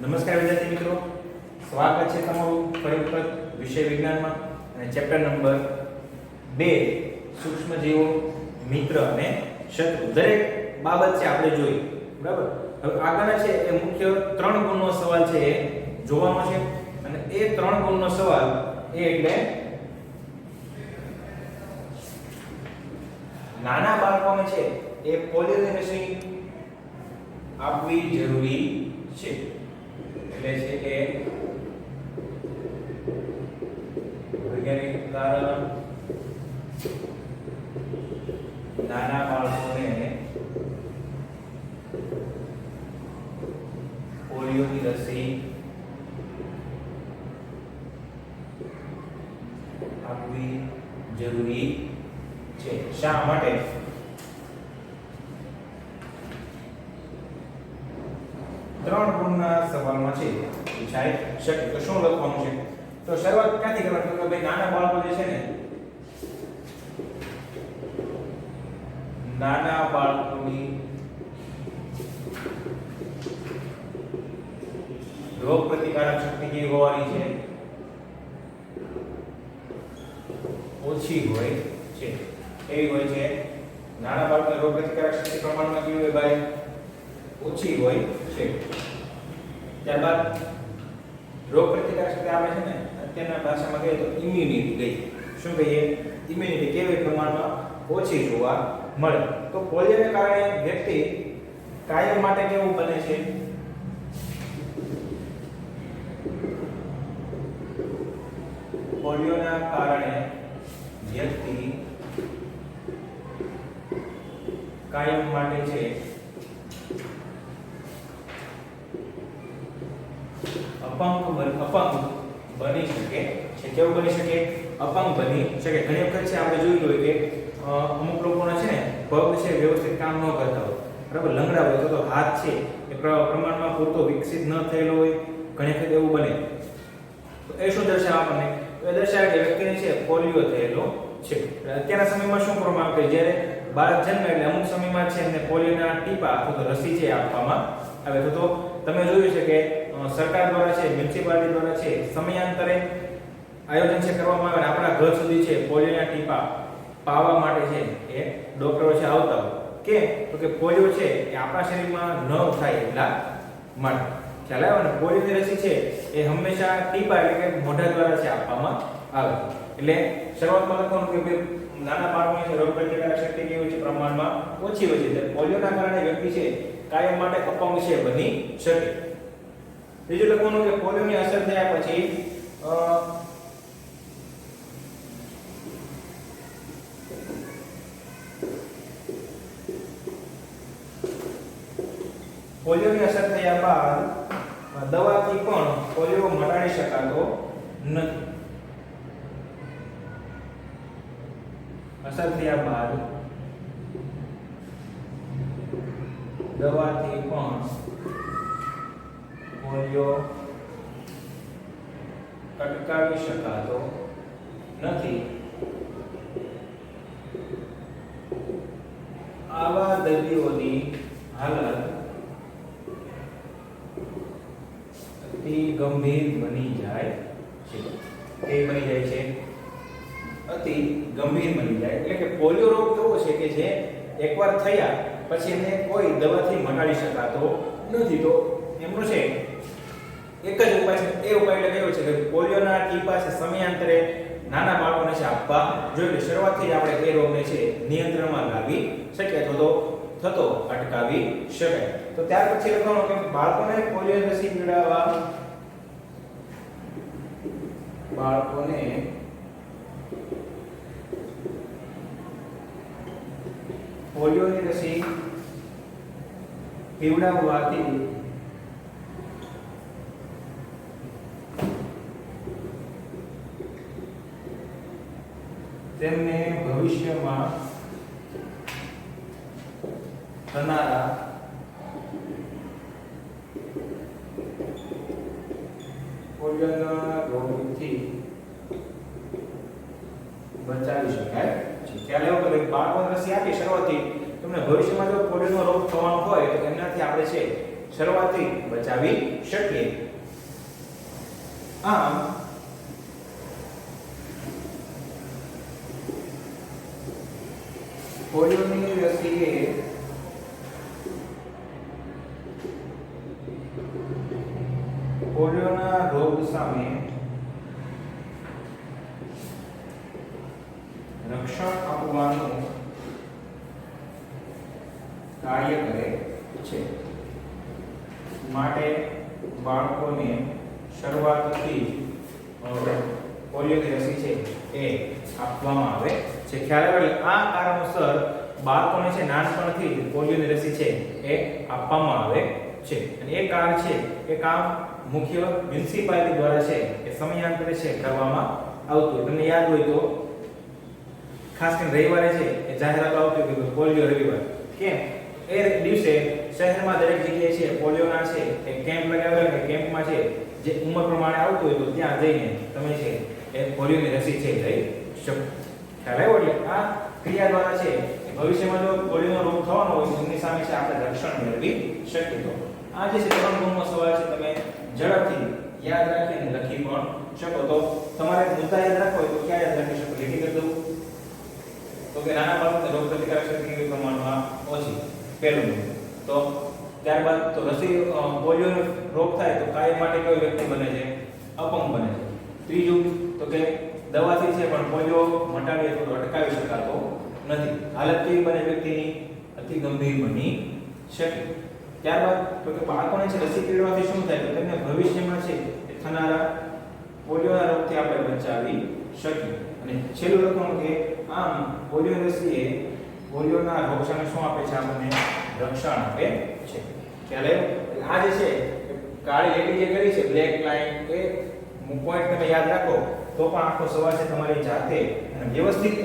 નમસ્કાર વિદ્યાર્થી મિત્રો, સ્વાગત છે તમારું ફરી વખત વિષય વિજ્ઞાનમાં અને ચેપ્ટર નંબર 2 સૂક્ષ્મજીવો, મિત્ર અને શત્રુ. દરેક બાબત છે આપણે જોઈ, બરાબર. હવે આગળના છે એ મુખ્ય 3 ગુણનો સવાલ છે એ જોવાનો છે અને એ 3 ગુણનો સવાલ એટલે નાના બાળકોને છે એ પોલિયોની રસી આપવી જરૂરી છે. એટલે છે કે વૈજ્ઞાનિક કારણ નાના બાળકોને પોલિયોની રસી આપવી જરૂરી છે. શા માટે? ત્રણ ગુણના સવાલમાં છે પૂછાય શકે. તો શું લખવાનું છે? તો શરૂઆત ક્યાંથી કરવાની? તો ભાઈ નાના બાળકો જે છે ને, નાના બાળકોની રોગ પ્રતિકારક શક્તિ કેવી હોવાની છે? ઓછી હોય છે. કેવી હોય છે? નાના બાળકોની રોગ પ્રતિકારક શક્તિ પ્રમાણમાં કેવી હોય ભાઈ? ઓછી હોય છે. ત્યારબાદ રોગ પ્રતિકારક શક્તિ આવે છે ને, અત્યારના ભાષામાં કહીએ તો ઇમ્યુનિટી ગઈ. શું કહીએ? ઇમ્યુનિટી કેવી પ્રમાણમાં ઓછી જોવા મળે. તો પોલિયોને કારણે વ્યક્તિ કાયમ માટે કેવું બને છે? પોલિયોના કારણે વ્યક્તિ કાયમ માટે છે અપંગ બની શકે છે. કેવું બની શકે? અપંગ બની શકે. ઘણી વખત છે આપણે જોયું હોય કે અમુક લોકોના છે ને પગ છે વ્યવસ્થિત કામ ન કરતા હોય, બરાબર, લંગડા હોય, તો હાથ છે એ પ્રમાણમાં પૂરતો વિકસિત ન થયેલો હોય. ઘણી વખત એવું બને. તો એ શું દર્શાવે આપણને? તો એ દર્શાવે કે વ્યક્તિને છે પોલિયો થયેલો છે. અત્યારના સમયમાં શું કરવામાં આવે? જ્યારે બાળક જન્મે એટલે અમુક સમયમાં છે એને પોલિયોના ટીપા અથવા તો રસી છે આપવામાં આવે. તો તમે જોયું છે કે સરકાર દ્વારા છે, મ્યુનિસિપાલિટી દ્વારા છે, સમયાંતરે આયોજન છે કરવામાં આવે અને આપણા ઘર સુધી છે પોલિયોના ટીપા પાવા માટે છે એ ડોક્ટરો છે આવતા હોય. કેમ? તો કે પોલિયો છે એ આપણા શરીરમાં ન થાય એટલા માટે. ખ્યાલ આવ્યો ને? પોલિયોની રસી છે એ હંમેશા ટીપા એટલે કે મોઢા દ્વારા છે આપવામાં આવે. એટલે શરૂઆતમાં લખવાનું કે નાના બાળકોની છે રોગ પ્રતિકારક શક્તિ કેવી છે? પ્રમાણમાં ઓછી હોય છે. પોલિયોના કારણે વ્યક્તિ છે કાયમ માટે અપંગ છે બની શકે. બીજું લખવાનું કે પોલિયોની અસર થયા પછી પોલિયોની અસર થયા બાદ દવાથી પણ પોલિયો મટાડી શકાતો નથી. અસર થયા બાદ દવાથી પણ પોલિયો અટકાવી શકાતો નથી. આવા દર્દીઓની હાલત અતિ ગંભીર બની જાય છે. એ બની જાય છે અતિ ગંભીર બની જાય. એટલે કે પોલિયો રોગ એવો છે કે જે એકવાર થયા પછી એને કોઈ દવાથી મટાડી શકાતો નથી. તો એમનો છે એક જ ઉપાય છે. એ ઉપાય એટલે કયો છે કે પોલિયોના ટીપા છે સમયાંતરે નાના બાળકોને છે આપવા જોઈએ. શરૂઆતથી જ આપણે એ રોગને છે નિયંત્રણમાં લાવી શકીએ અથવા તો થતો અટકાવી શકાય. તો ત્યાર પછી લખવાનું કે બાળકોને પોલિયો રસી પીવડાવવા બાળકોને પોલિયોની રસી પીવડાવવાથી તેમને ભવિષ્યમાં થનારા પોલિયોના રોગથી બચાવી શકાય છે. ખ્યાલ આવ્યો કે બાળકોને રસી આપી શરૂઆતથી તમને ભવિષ્યમાં જો પોલિયોનો રોગ થવાનો હોય તો એનાથી આપણે છે શરૂઆતથી બચાવી શકીએ. આમ પોલિયોની રસી એ પોલિયોના રોગ સામે રક્ષણ આપવાનું કાર્ય કરે છે. માટે બાળકોને શરૂઆતથી પોલિયોની રસી છે એ આપવામાં આવે છે. ખ્યાલ આવે આ કારણોસર બાળકોને છે નાનપણથી પોલિયોની રસી છે એ આપવામાં આવે છે. અને એ કામ છે એ કામ મુખ્ય મ્યુનિસિપાલિટી દ્વારા છે એ સમયાંતરે છે કરવામાં આવતું. તમને યાદ હોય તો ખાસ કરીને રવિવારે છે એ જાહેરાત આવતી કે પોલિયો રવિવાર. કેમ એ દિવસે શહેરમાં દરેક જગ્યાએ છે પોલિયોના છે એ કેમ્પ લગાવેલા. કે કેમ્પમાં છે જે ઉંમર પ્રમાણે આવતું હોય તો ત્યાં જઈને તમે છે એ પોલિયોની રસી છે લઈ શકો. ખ્યાલ આવ્યો? એટલે આ ક્રિયા દ્વારા છે ભવિષ્યમાં જો પોલિયોનો રોગ થવાનો હોય તો એની સામે છે આપણે રક્ષણ મેળવી શકીએ. તો આ જે છે 3 ગુણનો સવાલ છે તમે ઝડપથી યાદ રાખીને લખી પણ શકો. તો તમારે મુદ્દા યાદ રાખવો હોય તો ક્યાં યાદ રાખી શકો? લીટી કરી દઉં તો કે નાના બાળકને રોગ પ્રતિકારક શક્તિ કેવી પ્રમાણમાં ઓછી. પહેલું તો ત્યારબાદ તો રસી પોલિયોનો રોગ થાય તો કાયમ માટે કઈ વ્યક્તિ બને છે? અપંગ બને છે. ત્રીજું તો કે દવાથી છે પણ પોલિયો મટાડી અથવા અટકાવી શકાતો નથી. હાલત કેવી બને વ્યક્તિની? અતિ ગંભીર બની શકે. ત્યારબાદ તો કે બાળકોને છે રસી પીવડાવવાથી શું થાય? તો તેમને ભવિષ્યમાં છે એ થનારા પોલિયોના રોગથી આપણે બચાવી શકીએ. અને છેલ્લું લખવાનું કે આમ પોલિયો રસી એ પોલિયોના રોગ સામે શું આપે છે? આપણને રક્ષણ આપે છે. ખ્યાલ આવ્યો? આ જે છે કાળી લીટી જે કરી છે બ્લેક લાઈન એ પોઈન્ટ તમે યાદ રાખો તો પણ આખો સવાલ છે તમારી જાતે અને વ્યવસ્થિત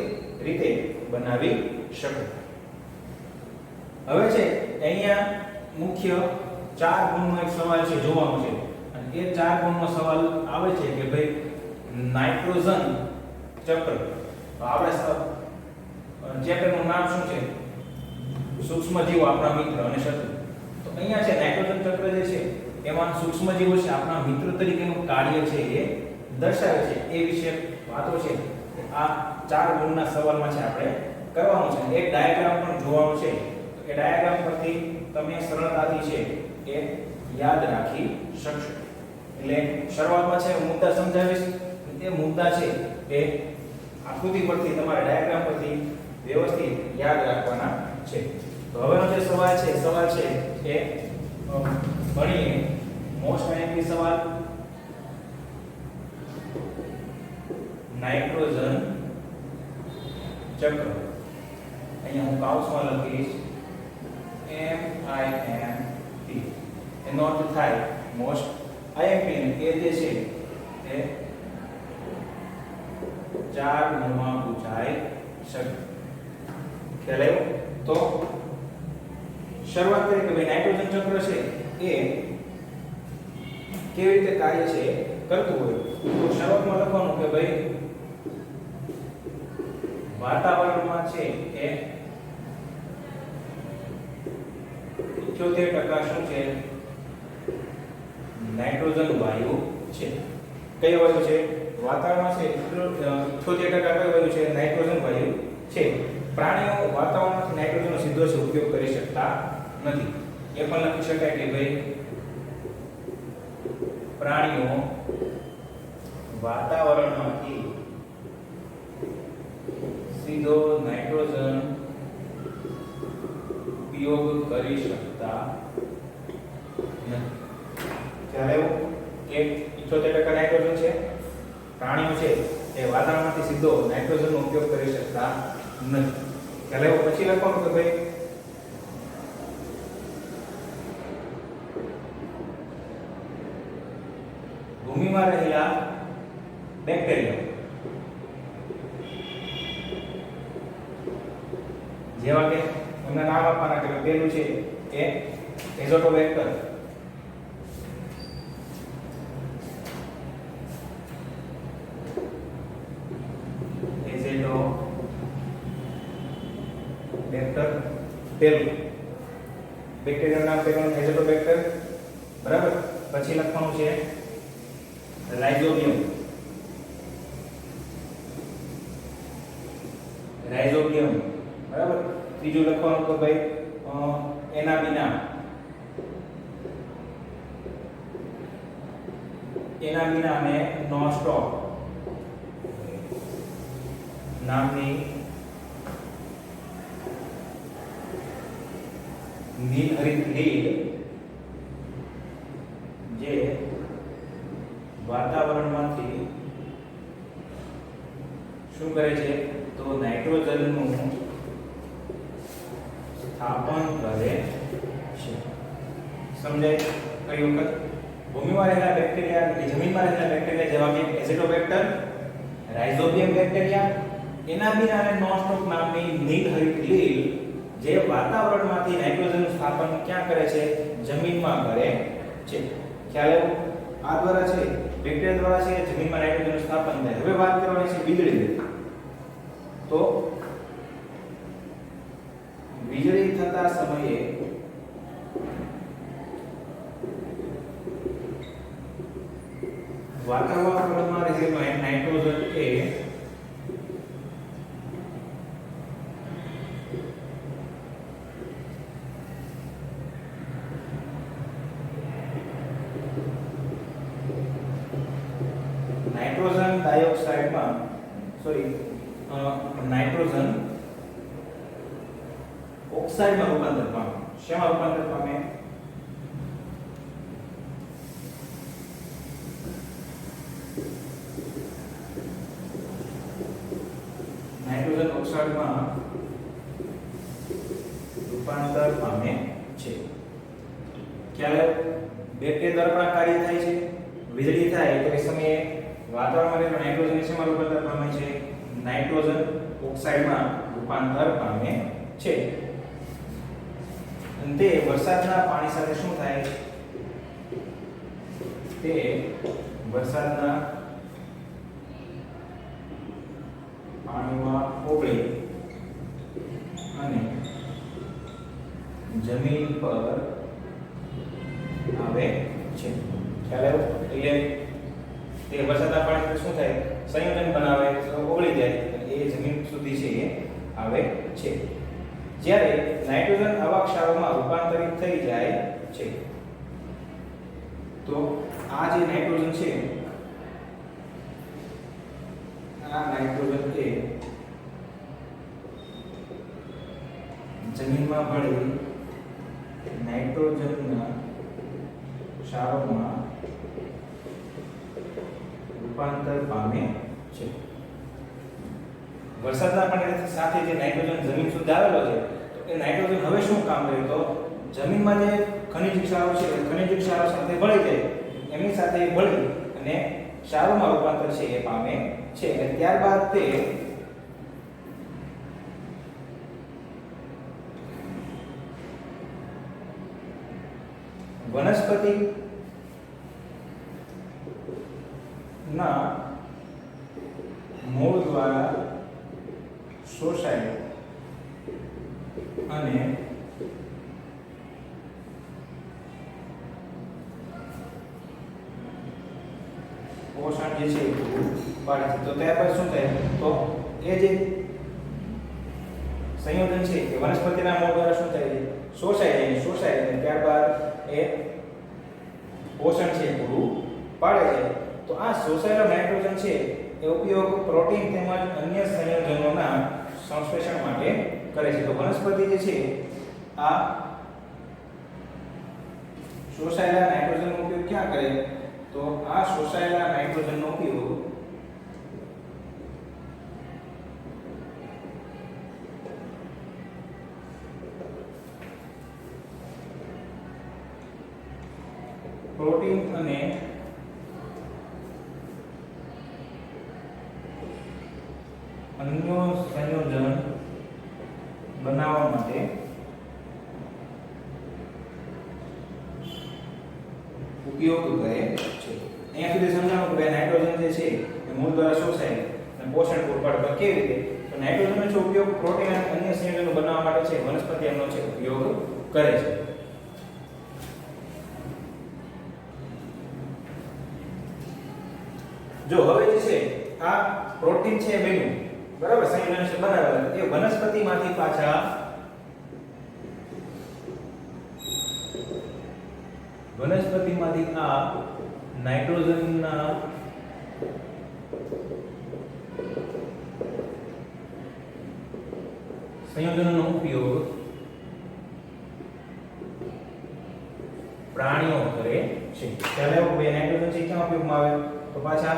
રીતે બનાવી શકો. હવે છે અહીંયા મુખ્ય 4 ગુણનો એક સવાલ છે જોવાનો છે. અને એ 4 ગુણનો સવાલ આવે છે કે ભાઈ નાઇટ્રોજન ચક્ર. આપણે ચેપ્ટરનું નામ શું છે? સૂક્ષ્મજીવો આપણા મિત્ર અને શત્રુ. તો અહીંયા છે નાઇટ્રોજન ચક્ર જે છે એમાં સૂક્ષ્મજીવો છે આપણા મિત્ર તરીકેનું કાર્ય છે એ દર્શાવે છે. એ વિશે વાતો છે આ 4 ગુણના સવાલમાં છે આપણે કરવાનું છે. એક ડાયાગ્રામ પણ જોવાનું છે. તો એ ડાયાગ્રામ પરથી તમે સરળતાથી છે એ યાદ રાખી શકશો. એટલે શરૂઆતમાં છે મુદ્દા સમજાવીશ. એ મુદ્દા છે એ આકૃતિ પરથી તમારે ડાયાગ્રામ પરથી વ્યવસ્થિત યાદ રાખવાના છે. તો હવેનો જે સવાલ છે એ ભણીએ મોસ્ટ આઈએમપી સવાલ. નાઇટ્રોજન ચક્ર. અહીંયા હું કાઉન્સમાં લખીશ MINT. એનો અર્થ થાય મોસ્ટ આઈએમપી. એ જે છે એ 4 ગુણમાં પૂછાય શકે. ખ્યાલ આવ્યો? તો શરૂઆત કરીએ કે ભાઈ નાઇટ્રોજન ચક્ર છે એ કેવી રીતે કાર્ય છે કરતું હોય. તો શરૂઆતમાં લખવાનું કે ભાઈ વાતાવરણમાં છે એ 78% શું છે? નાઇટ્રોજન વાયુ છે. કયો વાયુ છે? વાતાવરણમાં છે 78% કયો વાયુ છે? નાઇટ્રોજન વાયુ છે. પ્રાણીઓ વાતાવરણમાંથી નાઇટ્રોજનનો સીધો જ ઉપયોગ કરી શકતા નથી. એ પણ લખી શકાય કે ભાઈ પ્રાણીઓ વાતાવરણમાંથી સીધો નાઇટ્રોજન ઉપયોગ કરી શકતા નથી. ખ્યાલ આવ્યો? કે 78% નાઇટ્રોજન છે. પ્રાણીઓ છે એ વાતાવરણમાંથી સીધો નાઇટ્રોજનનો ઉપયોગ કરી શકતા નથી. ખ્યાલ આવ્યો? પછી લખવાનું કે ભાઈ ભૂમિમાં રહેલા બેક્ટેરિયા જેવા કે એમના નામ આપવાના કે પહેલું છે એ એઝોટોબેક્ટર. બેક્ટર પહેલું બેક્ટેરિયાનું નામ પહેલું એઝોટોબેક્ટર. બરાબર. પછી લખવાનું છે રાઇઝોબિયમ. રાઇઝોબિયમ બરાબર. ત્રીજું લખવાનું તો ભાઈ એનાબિના. એનાબિના અને નોસ્ટોક નામની નીલહરિત લીલ જે વાતાવરણમાંથી શું કરે છે તો નાઇટ્રોજનનું સ્થાપન કરે છે. સમજાય? કઈ વખત ભૂમિમાં રહેલા બેક્ટેરિયા કે જમીનમાં રહેલા બેક્ટેરિયા જેવા કે એઝિડોબેક્ટર, રાઇઝોબિયમ બેક્ટેરિયા, એનાબિના અને નોસ્ટોક નામની નીલહરિત લીલ જે વાતાવરણમાંથી નાઇટ્રોજનનું સ્થાપન ક્યાં કરે છે? જમીનમાં કરે છે. ખ્યાલ આવ્યો? આ દ્વારા છે બેક્ટેરિયા દ્વારા છે જમીનમાં નાઇટ્રોજનનું સ્થાપન થાય. હવે વાત કરવાની છે વીજળી. તો વીજળી થતા સમયે વાતાવરણમાં રહેલો નાઇટ્રોજન એ નાઇટ્રોજન ડાયોક્સાઇડમાં નાઇટ્રોજન ઓક્સાઇડમાં રૂપાંતર પામે. શેમાં રૂપાંતર પામે? નાઇટ્રોજન ઓક્સાઇડમાં રૂપાંતર પામે છે. ક્યારે બેક્ટેરિયા દ્વારા કાર્ય થાય છે? વીજળી થાય તો એ સમયે વાતાવરણમાં રહેલો નાઇટ્રોજન શેમાં રૂપાંતર પામે છે? નાઇટ્રોજન ઓક્સાઇડમાં રૂપાંતર પામે છે. અને તે વરસાદના પાણી સાથે શું થાય? તે વરસાદના પાણીમાં ઓગળી અને જમીન પર આવે છે. ખ્યાલ આવ્યો? એટલે તે વરસાદના પાણી સાથે શું થાય? સંયોજન બનાવે, ઓગળી જાય, એ જમીન સુધી છે એ આવે છે. જ્યારે નાઇટ્રોજન આવા ક્ષારોમાં રૂપાંતરિત થઈ જાય છે તો આ જે નાઇટ્રોજન છે આ નાઇટ્રોજન એ જમીનમાં ભળી નાઇટ્રોજનના ક્ષારોમાં રૂપાંતર પામે છે. વરસાદના પાણી સાથે જે નાઇટ્રોજન જમીન સુધી આવેલો છે તો એ નાઇટ્રોજન હવે શું કામ કરે? તો જમીનમાં જે ખનિજ ક્ષારો છે ખનિજ ક્ષારો સાથે ભળી જાય, એમની સાથે ભળી અને ક્ષારોમાં રૂપાંતર છે એ પામે છે. અને ત્યારબાદ તે વનસ્પતિ ના મૂળ દ્વારા શોષાય અને પોષણ જે છે પૂરું પાડે છે. તો ત્યારબાદ શું થાય? તો એ જે સંયોજન છે કે વનસ્પતિના મૂળ દ્વારા શું થાય? શોષાય અને ત્યારબાદ એ પોષણ છે પૂરું પાડે છે. તો આ શોષાયેલો નાઇટ્રોજન છે એ ઉપયોગ પ્રોટીન તેમજ અન્ય સંયોજનોના સંશ્લેષણ માટે કરે છે. તો વનસ્પતિ જે છે આ શોષાયેલા નાઇટ્રોજનનો ઉપયોગ ક્યાં કરે? તો આ શોષાયેલા નાઇટ્રોજનનો ઉપયોગ પ્રોટીન અને અન્ય સંયોજન બનાવવા માટે ઉપયોગ કરે છે. અહીંયા સુધી સમજાણું કે નાઇટ્રોજન જે છે એ મૂળ દ્વારા શોષાય અને પોષણ પૂરું પાડે. કેવી રીતે? તો નાઇટ્રોજનનો છે ઉપયોગ પ્રોટીન અને અન્ય સંયોજનો બનાવવા માટે છે વનસ્પતિ એમનો છે ઉપયોગ કરે છે. જો હવે જે છે આ પ્રોટીન છે બેનું બરાબર સંયોજન છે બનાવેલા એ વનસ્પતિમાંથી પાછા વનસ્પતિમાંથી આ નાઇટ્રોજનના સંયોજનનો ઉપયોગ પ્રાણીઓ કરે છે. ત્યારે બે નાઇટ્રોજન છે ક્યાં ઉપયોગમાં આવે તો પાછા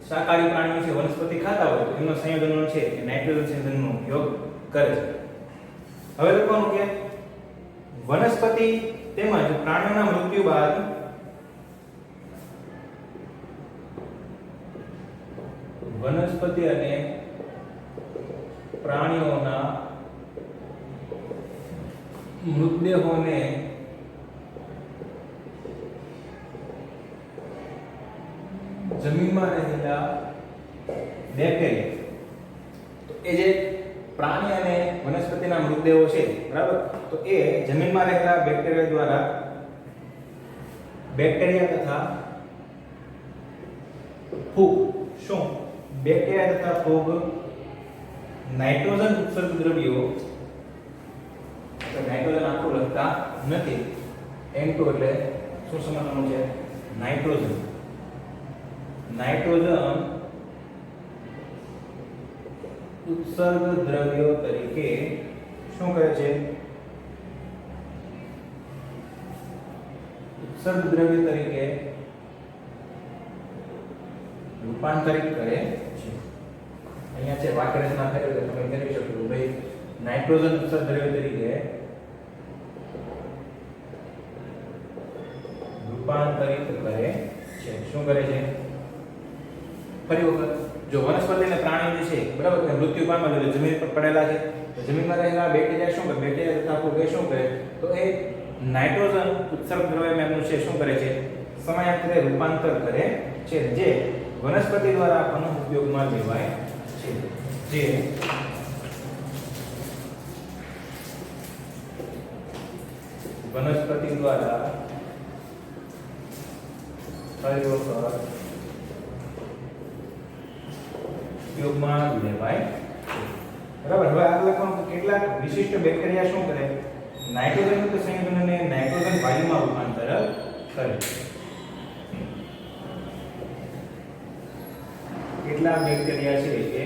શાકાહારી પ્રાણીઓ છે વનસ્પતિ ખાતા હોય તો એમનો સંયોજનો છે એ નાઇટ્રોજન સંયોજનનો ઉપયોગ કરે છે. હવે લખવાનું કે વનસ્પતિ તેમજ પ્રાણીઓના મૃત્યુ બાદ વનસ્પતિ અને પ્રાણીઓના મૃતદેહોને જમીનમાં રહેલા બેક્ટેરિયા તો એ જે પ્રાણી અને વનસ્પતિના મૃતદેહો છે બરાબર તો એ જમીનમાં રહેલા બેક્ટેરિયા દ્વારા બેક્ટેરિયા તથા ફૂગ શું બેક્ટેરિયા તથા ફૂગ નાઇટ્રોજન ઉત્સર્ગ દ્રવ્યો તો નાઇટ્રોજન આખું લખતા નથી N2 એટલે શું સમજવાનું છે નાઇટ્રોજન ઉત્સર્ગ દ્રવ્યો તરીકે શું કરે છે ઉત્સર્ગ દ્રવ્ય તરીકે રૂપાંતરિત કરે છે. અહીંયા છે વાક્ય રચના કરી તો તમે કરી શકો ભાઈ નાઇટ્રોજન ઉત્સર્ગ દ્રવ્ય તરીકે રૂપાંતરિત કરે છે. શું કરે છે ફરી વખત જો વનસ્પતિ અને પ્રાણી જે છે બરાબર કે મૃત્યુ પામેલા છે જમીન પર પડેલા છે તો જમીનમાં રહેલા બેક્ટેરિયા શું કરે બેક્ટેરિયા તથા ફૂગ એ શું કરે તો એ નાઇટ્રોજન ઉત્સર્ગ દ્રવ્યનું છે શું કરે છે સમયાંતરે રૂપાંતર કરે છે જે વનસ્પતિ દ્વારા આપણને ઉપયોગમાં લેવાય છે. જે વનસ્પતિ દ્વારા ફરી વખત ઉપયોગમાં લેવાય છે. બરાબર હવે આગળ લખવાનું કેટલાક વિશિષ્ટ બેક્ટેરિયા શું કરે નાઇટ્રોજન યુક્ત સંયોજનને નાઇટ્રોજન વાયુમાં રૂપાંતર કરે. કેટલાક બેક્ટેરિયા છે કે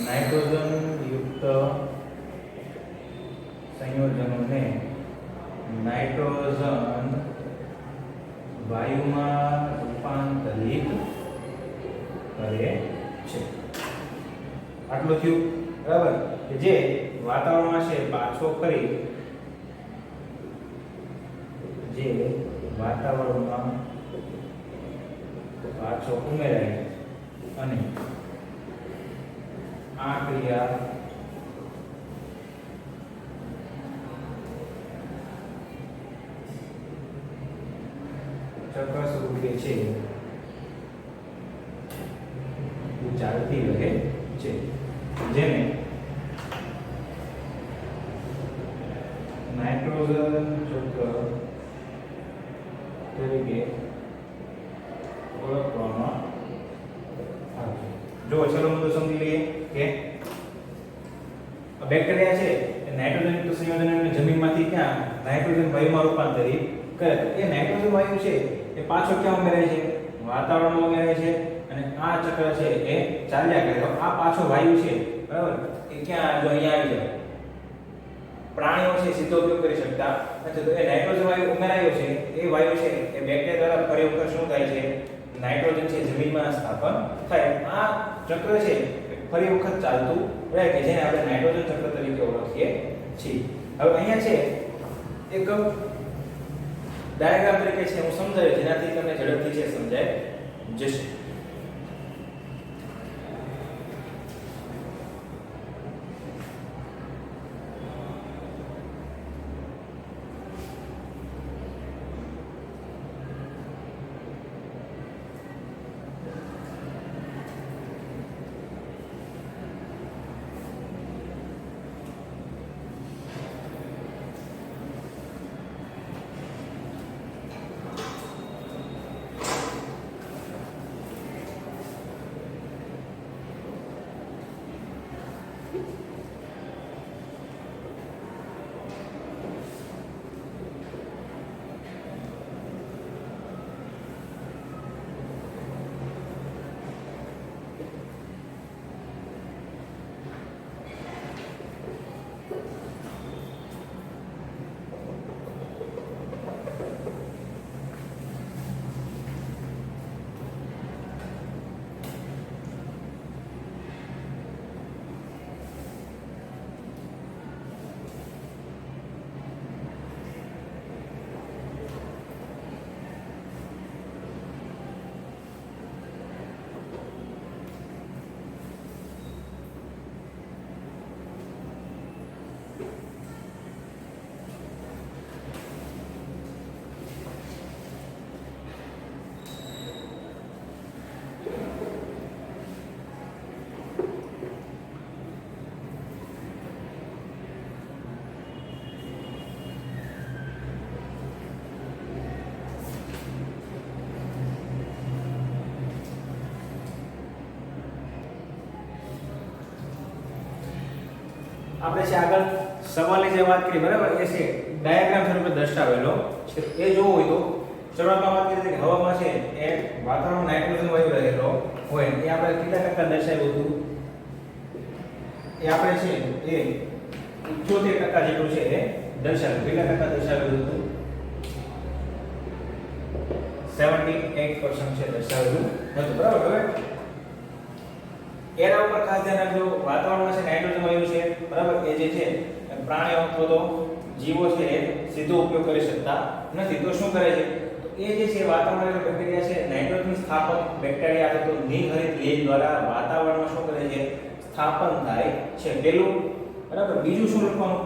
નાઇટ્રોજન યુક્ત સંયોજનોને નાઇટ્રોજન વાયુમાં રૂપાંતરિત કરે છે. આટલું થયું બરાબર કે જે વાતાવરણમાં છે પાછો કરી જે વાતાવરણમાં પાછો ઉમેરાય અને આ ક્રિયા ચક્ર સ્વરૂપે છે ચાલતી રહે છે જેને નાઇટ્રોજન ચક્ર તરીકે ઓળખવામાં આવે છે. જો ચલો મુદ્દો સમજી લઈએ કે બેક્ટેરિયા છે એ નાઇટ્રોજન યુક્ત સંયોજનને જમીનમાંથી ક્યાં નાઇટ્રોજન વાયુમાં રૂપાંતરિત કરે તો એ નાઇટ્રોજન વાયુ છે એ પાછો ક્યાં ઉમેરાય છે વાતાવરણમાં ઉમેરાય છે અને આ ચક્ર છે એ ચાલ્યા કરે. આ પાછો વાયુ છે બરાબર એ ક્યાં જો અહીંયા આવી જાય પ્રાણીઓ છે સીધો ઉપયોગ કરી શકતા નથી તો એ નાઇટ્રોજન વાયુ ઉમેરાયો છે એ વાયુ છે એ બેક્ટેરિયા દ્વારા ફરી વખત શું થાય છે નાઇટ્રોજન છે જમીનમાં સ્થાપન થાય. આ ચક્ર છે ફરી વખત ચાલતું રહે કે જેને આપણે નાઇટ્રોજન ચક્ર તરીકે ઓળખીએ છીએ. હવે અહીંયા છે એક ડાયાગ્રામ તરીકે છે હું સમજાવ્યું જેનાથી તમને ઝડપથી છે સમજાય જશે. આપણે છે આગળ સવાલની જે વાત કરી બરાબર એ છે ડાયાગ્રામ સ્વરૂપે દર્શાવેલો છે એ જોવું હોય તો શરૂઆતમાં વાત કરી કે હવામાં છે એ વાતાવરણમાં નાઇટ્રોજન વાયુ રહેલો હોય એ આપણે કેટલા ટકા દર્શાવ્યું હતું એ આપણે છે એ 78% જેટલું છે એ દર્શાવ્યું કેટલા ટકા દર્શાવેલું હતું 78% છે દર્શાવેલું હતું બરાબર હવે એના ઉપર ખાસ ધ્યાન રાખજો વાતાવરણમાં છે નાઇટ્રોજન વાયુ છે બરાબર એ જે છે પ્રાણીઓ અથવા તો જીવો છે એ સીધો ઉપયોગ કરી શકતા નથી તો શું કરે છે તો એ જે છે વાતાવરણમાં બેક્ટેરિયા છે નાઇટ્રોજન સ્થાપક બેક્ટેરિયા અથવા તો નિર્હરિત લેજ દ્વારા વાતાવરણમાં શું કરે છે સ્થાપન થાય છે પેલું બરાબર બીજું શું લખવાનું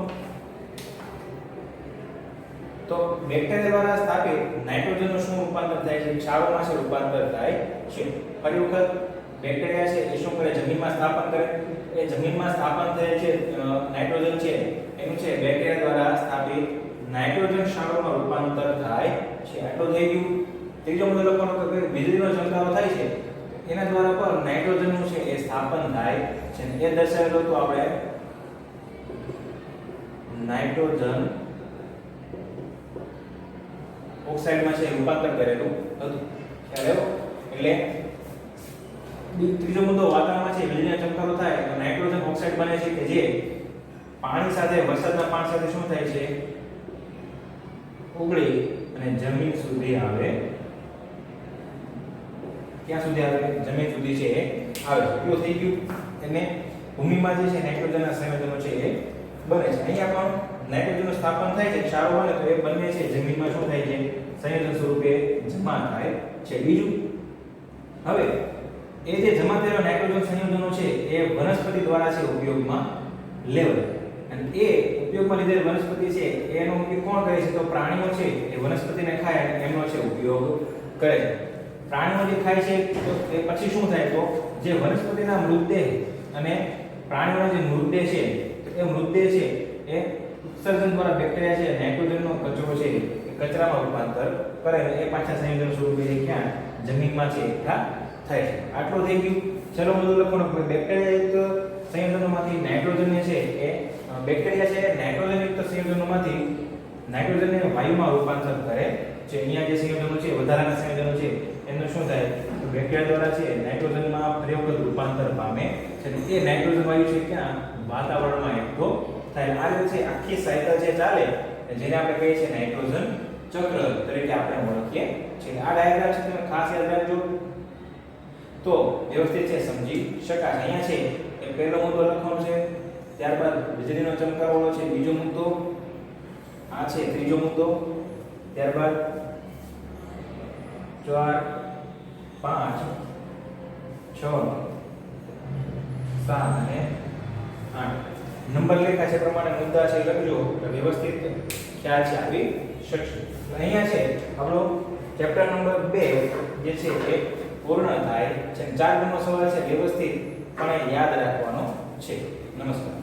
તો બેક્ટેરિયા દ્વારા સ્થાપિત નાઇટ્રોજનનું શું રૂપાંતર થાય છે ક્ષારોમાં છે રૂપાંતર થાય છે ફરી વખત બેક્ટેરિયા છે એ શું કરે જમીનમાં સ્થાપન કરે એ જમીનમાં સ્થાપન થયેલ છે નાઇટ્રોજન છે એનું છે બેક્ટેરિયા દ્વારા સ્થાપિત નાઇટ્રોજન ક્ષારોમાં રૂપાંતર થાય છે આટલું થઈ ગયું ત્રીજો મુદ્દો લખવાનો કે વીજળીનો ચમકારો થાય છે એના દ્વારા પર નાઇટ્રોજનનું છે એ સ્થાપન થાય છે એ દર્શાવેલું તો આપણે નાઇટ્રોજન ઓક્સાઇડમાં છે રૂપાંતર કરેલું હતું ખ્યાલ આવ્યો એટલે ત્રીજો મુદ્દો વાતાવરણમાં છે વીજળીનો ચમકારો થાય તો નાઇટ્રોજન ઓક્સાઇડ બને છે કે જે પાણી સાથે વરસાદના પાણી સાથે શું થાય છે ઓગળી અને જમીન સુધી આવે ક્યાં સુધી આવે જમીન સુધી છે આવે એટલું થઈ ગયું અને ભૂમિમાં જે છે નાઇટ્રોજનના સંયોજનો છે એ બને છે અહીંયા પણ નાઇટ્રોજનનું સ્થાપન થાય છે ક્ષારો બને તો એ બંને છે જમીનમાં શું થાય છે સંયોજન સ્વરૂપે જમા થાય છે બીજું હવે એ જે જમા થયેલા નાઇટ્રોજન સંયોજનો છે એ વનસ્પતિ દ્વારા છે ઉપયોગમાં લેવાય અને એ ઉપયોગમાં લીધેલ વનસ્પતિ છે એનો ઉપયોગ કોણ કરે છે તો પ્રાણીઓ છે એ વનસ્પતિને ખાય અને એમનો છે ઉપયોગ કરે છે પ્રાણીઓ જે ખાય છે તો એ પછી શું થાય તો જે વનસ્પતિના મૃતદેહ અને પ્રાણીઓનો જે મૃતદેહ છે તો એ મૃતદેહ છે એ ઉત્સર્જન દ્વારા બેક્ટેરિયા છે નાઇટ્રોજનનો કચરો છે એ કચરામાં રૂપાંતર કરે અને એ પાછા સંયોજન સ્વરૂપે ક્યાં જમીનમાં છે એકઠા થાય છે આટલું થઈ ગયું ચલો બધું લખવાનું કે બેક્ટેરિયા યુક્ત સંયોજનોમાંથી નાઇટ્રોજનને છે એ બેક્ટેરિયા છે નાઇટ્રોજન યુક્ત સંયોજનોમાંથી નાઇટ્રોજનને વાયુમાં રૂપાંતર કરે છે અહીંયા જે સંયોજનો છે વધારાના સંયોજનો છે એનું શું થાય તો બેક્ટેરિયા દ્વારા છે નાઇટ્રોજનમાં ફરી વખત રૂપાંતર પામે છે એ નાઇટ્રોજન વાયુ છે ક્યાં વાતાવરણમાં એકઠો થાય આ રીતે છે આખી સાયકલ છે ચાલે જેને આપણે કહીએ છીએ નાઇટ્રોજન ચક્ર તરીકે આપણે ઓળખીએ છીએ આ ડાયાગ્રામ છે તમે ખાસ યાદ રાખજો તો વ્યવસ્થિત છે સમજી શકાય અહીંયા છે એ પહેલો મુદ્દો લખવાનો છે ત્યારબાદ વીજળીનો ચમકારો છે બીજો મુદ્દો આ છે ત્રીજો મુદ્દો ત્યારબાદ 4 5 6 7 અને 8 નંબર લેખા છે પ્રમાણે મુદ્દા છે લખજો તો વ્યવસ્થિત ખ્યાલ છે આવી શકશે અહીંયા છે આપણો ચેપ્ટર નંબર 2 જે છે એ પૂર્ણ થાય છે 4 નંબરનો સવાલ છે વ્યવસ્થિત પણ યાદ રાખવાનો છે નમસ્કાર